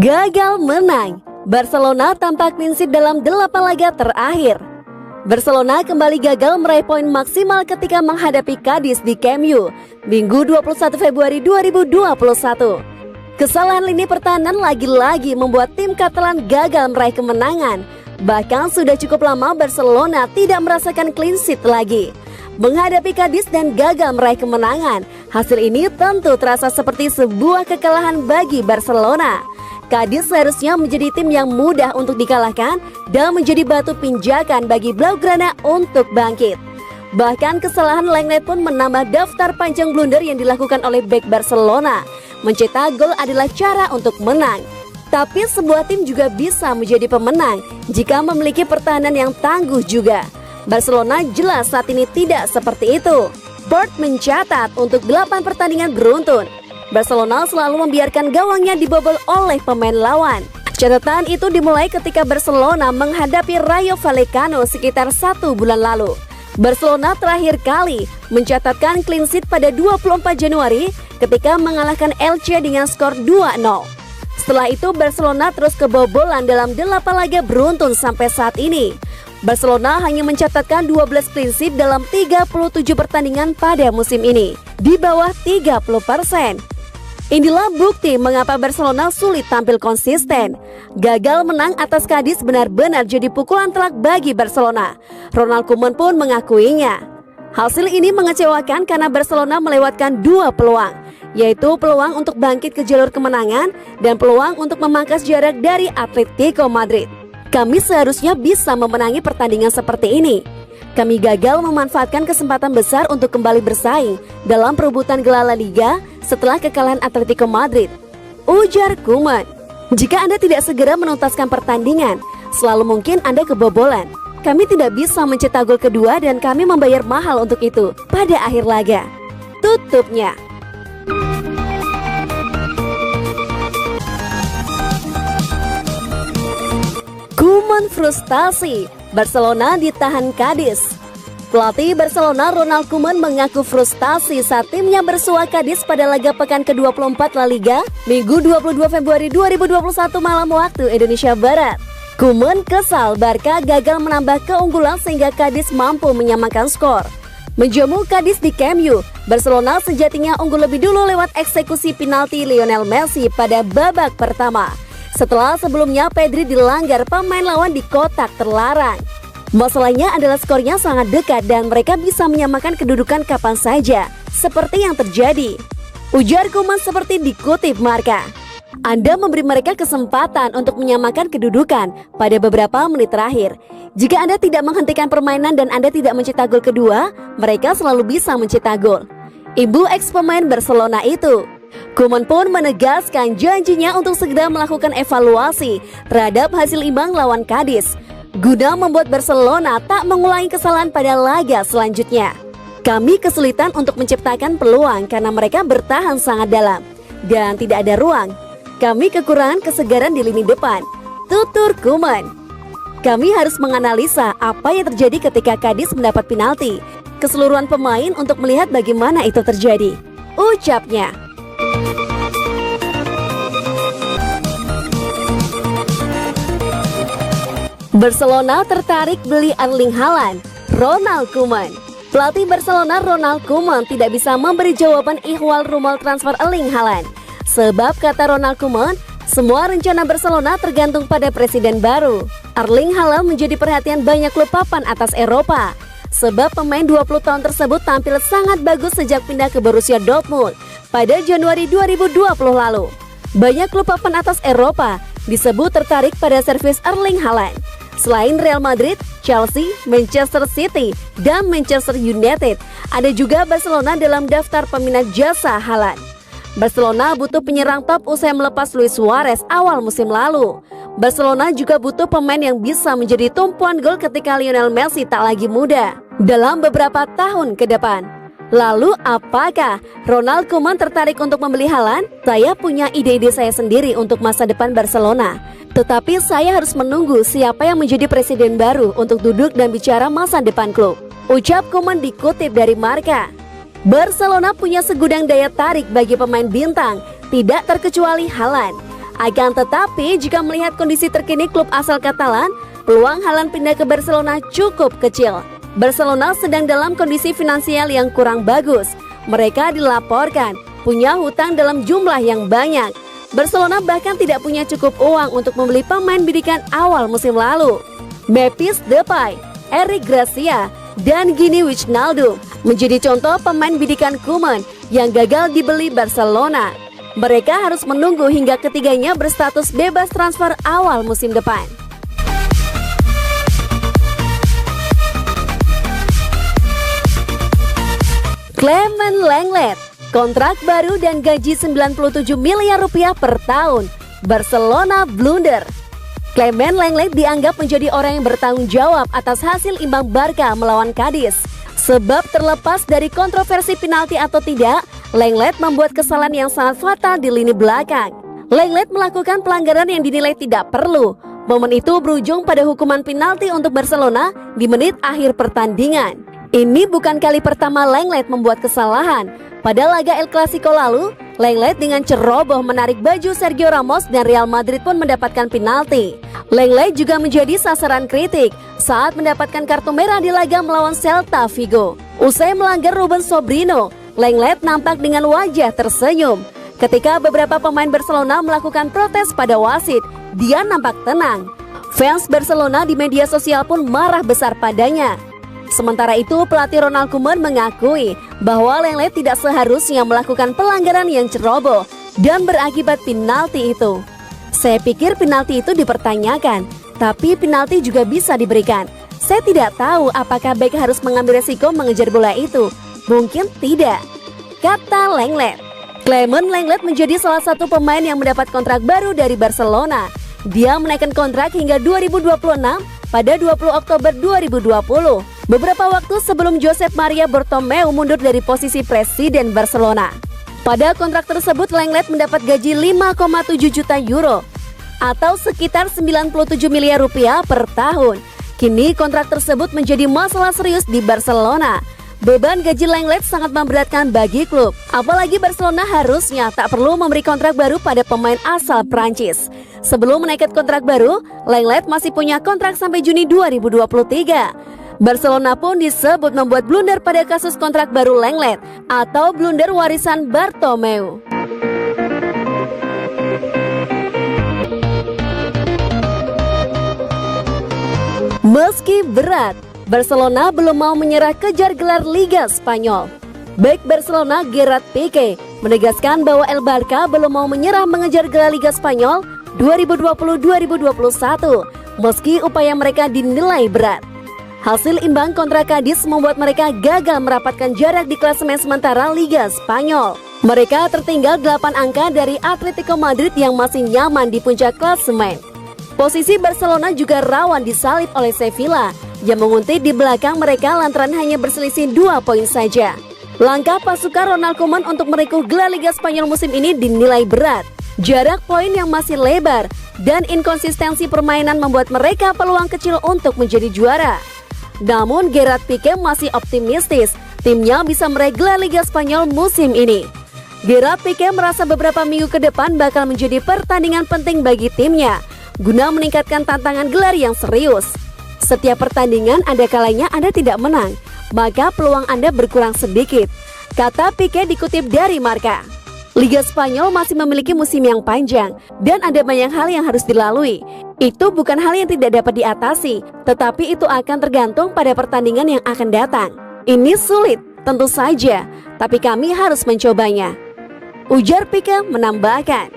Gagal menang, Barcelona tampak clean sheet dalam 8 laga terakhir. Barcelona kembali gagal meraih poin maksimal ketika menghadapi Cadiz di Camp Nou, Minggu 21 Februari 2021. Kesalahan lini pertahanan lagi-lagi membuat tim Catalan gagal meraih kemenangan. Bahkan sudah cukup lama Barcelona tidak merasakan clean sheet lagi. Menghadapi Cadiz dan gagal meraih kemenangan, hasil ini tentu terasa seperti sebuah kekalahan bagi Barcelona. Cadiz seharusnya menjadi tim yang mudah untuk dikalahkan dan menjadi batu pinjakan bagi Blaugrana untuk bangkit. Bahkan kesalahan Lenglet pun menambah daftar panjang blunder yang dilakukan oleh bek Barcelona. Mencetak gol adalah cara untuk menang. Tapi sebuah tim juga bisa menjadi pemenang jika memiliki pertahanan yang tangguh juga. Barcelona jelas saat ini tidak seperti itu. Bird mencatat untuk 8 pertandingan beruntun, Barcelona selalu membiarkan gawangnya dibobol oleh pemain lawan. Catatan itu dimulai ketika Barcelona menghadapi Rayo Vallecano sekitar 1 bulan lalu. Barcelona terakhir kali mencatatkan clean sheet pada 24 Januari ketika mengalahkan Elche dengan skor 2-0. Setelah itu Barcelona terus kebobolan dalam 8 laga beruntun sampai saat ini. Barcelona hanya mencatatkan 12 clean sheet dalam 37 pertandingan pada musim ini, di bawah 30%. Inilah bukti mengapa Barcelona sulit tampil konsisten. Gagal menang atas Cadiz benar-benar jadi pukulan telak bagi Barcelona. Ronald Koeman pun mengakuinya. Hasil ini mengecewakan karena Barcelona melewatkan 2 peluang, yaitu peluang untuk bangkit ke jalur kemenangan dan peluang untuk memangkas jarak dari Atletico Madrid. Kami seharusnya bisa memenangi pertandingan seperti ini. Kami gagal memanfaatkan kesempatan besar untuk kembali bersaing dalam perebutan gelar La Liga setelah kekalahan Atletico Madrid, ujar Koeman. Jika Anda tidak segera menuntaskan pertandingan, selalu mungkin Anda kebobolan. Kami tidak bisa mencetak gol kedua dan kami membayar mahal untuk itu pada akhir laga, tutupnya. Koeman frustasi, Barcelona ditahan Cadiz. Pelatih Barcelona Ronald Koeman mengaku frustasi saat timnya bersua Cadiz pada laga pekan ke-24 La Liga, Minggu 22 Februari 2021 malam waktu Indonesia Barat. Koeman kesal Barca gagal menambah keunggulan sehingga Cadiz mampu menyamakan skor. Menjamu Cadiz di Camp Nou, Barcelona sejatinya unggul lebih dulu lewat eksekusi penalti Lionel Messi pada babak pertama. Setelah sebelumnya Pedri dilanggar pemain lawan di kotak terlarang. Masalahnya adalah skornya sangat dekat dan mereka bisa menyamakan kedudukan kapan saja, seperti yang terjadi, ujar Koeman seperti dikutip Marca. Anda memberi mereka kesempatan untuk menyamakan kedudukan pada beberapa menit terakhir. Jika Anda tidak menghentikan permainan dan Anda tidak mencetak gol kedua, mereka selalu bisa mencetak gol. Ibu ex pemain Barcelona itu. Koeman pun menegaskan janjinya untuk segera melakukan evaluasi terhadap hasil imbang lawan Cadiz, guna membuat Barcelona tak mengulangi kesalahan pada laga selanjutnya. Kami kesulitan untuk menciptakan peluang karena mereka bertahan sangat dalam dan tidak ada ruang. Kami kekurangan kesegaran di lini depan, tutur Koeman. Kami harus menganalisa apa yang terjadi ketika Cadiz mendapat penalti, keseluruhan pemain untuk melihat bagaimana itu terjadi, ucapnya. Barcelona tertarik beli Erling Haaland, Ronald Koeman. Pelatih Barcelona Ronald Koeman tidak bisa memberi jawaban ihwal rumor transfer Erling Haaland. Sebab kata Ronald Koeman, semua rencana Barcelona tergantung pada presiden baru. Erling Haaland menjadi perhatian banyak klub papan atas Eropa. Sebab pemain 20 tahun tersebut tampil sangat bagus sejak pindah ke Borussia Dortmund pada Januari 2020 lalu. Banyak klub papan atas Eropa disebut tertarik pada servis Erling Haaland. Selain Real Madrid, Chelsea, Manchester City, dan Manchester United, ada juga Barcelona dalam daftar peminat jasa Haaland. Barcelona butuh penyerang top usai melepas Luis Suarez awal musim lalu. Barcelona juga butuh pemain yang bisa menjadi tumpuan gol ketika Lionel Messi tak lagi muda dalam beberapa tahun ke depan. Lalu apakah Ronald Koeman tertarik untuk membeli Haaland? Saya punya ide-ide saya sendiri untuk masa depan Barcelona. Tetapi saya harus menunggu siapa yang menjadi presiden baru untuk duduk dan bicara masa depan klub, ucap Koeman dikutip dari Marca. Barcelona punya segudang daya tarik bagi pemain bintang, tidak terkecuali Haaland. Akan tetapi jika melihat kondisi terkini klub asal Katalan, peluang Haaland pindah ke Barcelona cukup kecil. Barcelona sedang dalam kondisi finansial yang kurang bagus. Mereka dilaporkan punya hutang dalam jumlah yang banyak. Barcelona bahkan tidak punya cukup uang untuk membeli pemain bidikan awal musim lalu. Memphis Depay, Eric Garcia, dan Gini Wijnaldum menjadi contoh pemain bidikan Koeman yang gagal dibeli Barcelona. Mereka harus menunggu hingga ketiganya berstatus bebas transfer awal musim depan. Clement Lenglet, kontrak baru dan gaji 97 miliar rupiah per tahun. Barcelona blunder. Clement Lenglet dianggap menjadi orang yang bertanggung jawab atas hasil imbang Barca melawan Cadiz. Sebab terlepas dari kontroversi penalti atau tidak, Lenglet membuat kesalahan yang sangat fatal di lini belakang. Lenglet melakukan pelanggaran yang dinilai tidak perlu. Momen itu berujung pada hukuman penalti untuk Barcelona di menit akhir pertandingan. Ini bukan kali pertama Lenglet membuat kesalahan. Pada laga El Clasico lalu, Lenglet dengan ceroboh menarik baju Sergio Ramos dan Real Madrid pun mendapatkan penalti. Lenglet juga menjadi sasaran kritik saat mendapatkan kartu merah di laga melawan Celta Vigo. Usai melanggar Ruben Sobrino, Lenglet nampak dengan wajah tersenyum. Ketika beberapa pemain Barcelona melakukan protes pada wasit, dia nampak tenang. Fans Barcelona di media sosial pun marah besar padanya. Sementara itu, pelatih Ronald Koeman mengakui bahwa Lenglet tidak seharusnya melakukan pelanggaran yang ceroboh dan berakibat penalti itu. Saya pikir penalti itu dipertanyakan, tapi penalti juga bisa diberikan. Saya tidak tahu apakah baik harus mengambil resiko mengejar bola itu. Mungkin tidak, kata Lenglet. Clement Lenglet menjadi salah satu pemain yang mendapat kontrak baru dari Barcelona. Dia menaikkan kontrak hingga 2026 pada 20 Oktober 2020. Beberapa waktu sebelum Josep Maria Bartomeu mundur dari posisi presiden Barcelona. Pada kontrak tersebut Lenglet mendapat gaji 5,7 juta euro atau sekitar 97 miliar rupiah per tahun. Kini kontrak tersebut menjadi masalah serius di Barcelona. Beban gaji Lenglet sangat memberatkan bagi klub. Apalagi Barcelona harusnya tak perlu memberi kontrak baru pada pemain asal Prancis. Sebelum menaikkan kontrak baru, Lenglet masih punya kontrak sampai Juni 2023. Barcelona pun disebut membuat blunder pada kasus kontrak baru Lenglet atau blunder warisan Bartomeu. Meski berat, Barcelona belum mau menyerah kejar gelar Liga Spanyol. Bek Barcelona Gerard Piqué menegaskan bahwa El Barca belum mau menyerah mengejar gelar Liga Spanyol 2020-2021 meski upaya mereka dinilai berat. Hasil imbang kontra Cadiz membuat mereka gagal merapatkan jarak di klasemen sementara Liga Spanyol. Mereka tertinggal 8 angka dari Atletico Madrid yang masih nyaman di puncak klasemen. Posisi Barcelona juga rawan disalip oleh Sevilla yang menguntit di belakang mereka lantaran hanya berselisih 2 poin saja. Langkah pasukan Ronald Koeman untuk merekuh gelar Liga Spanyol musim ini dinilai berat. Jarak poin yang masih lebar dan inkonsistensi permainan membuat mereka peluang kecil untuk menjadi juara. Namun Gerard Piqué masih optimistis timnya bisa meraih gelar Liga Spanyol musim ini. Gerard Piqué merasa beberapa minggu ke depan bakal menjadi pertandingan penting bagi timnya guna meningkatkan tantangan gelar yang serius. Setiap pertandingan ada kalanya Anda tidak menang, maka peluang Anda berkurang sedikit, kata Piqué dikutip dari Marca. Liga Spanyol masih memiliki musim yang panjang dan ada banyak hal yang harus dilalui. Itu bukan hal yang tidak dapat diatasi, tetapi itu akan tergantung pada pertandingan yang akan datang. Ini sulit, tentu saja, tapi kami harus mencobanya, ujar Piqué menambahkan.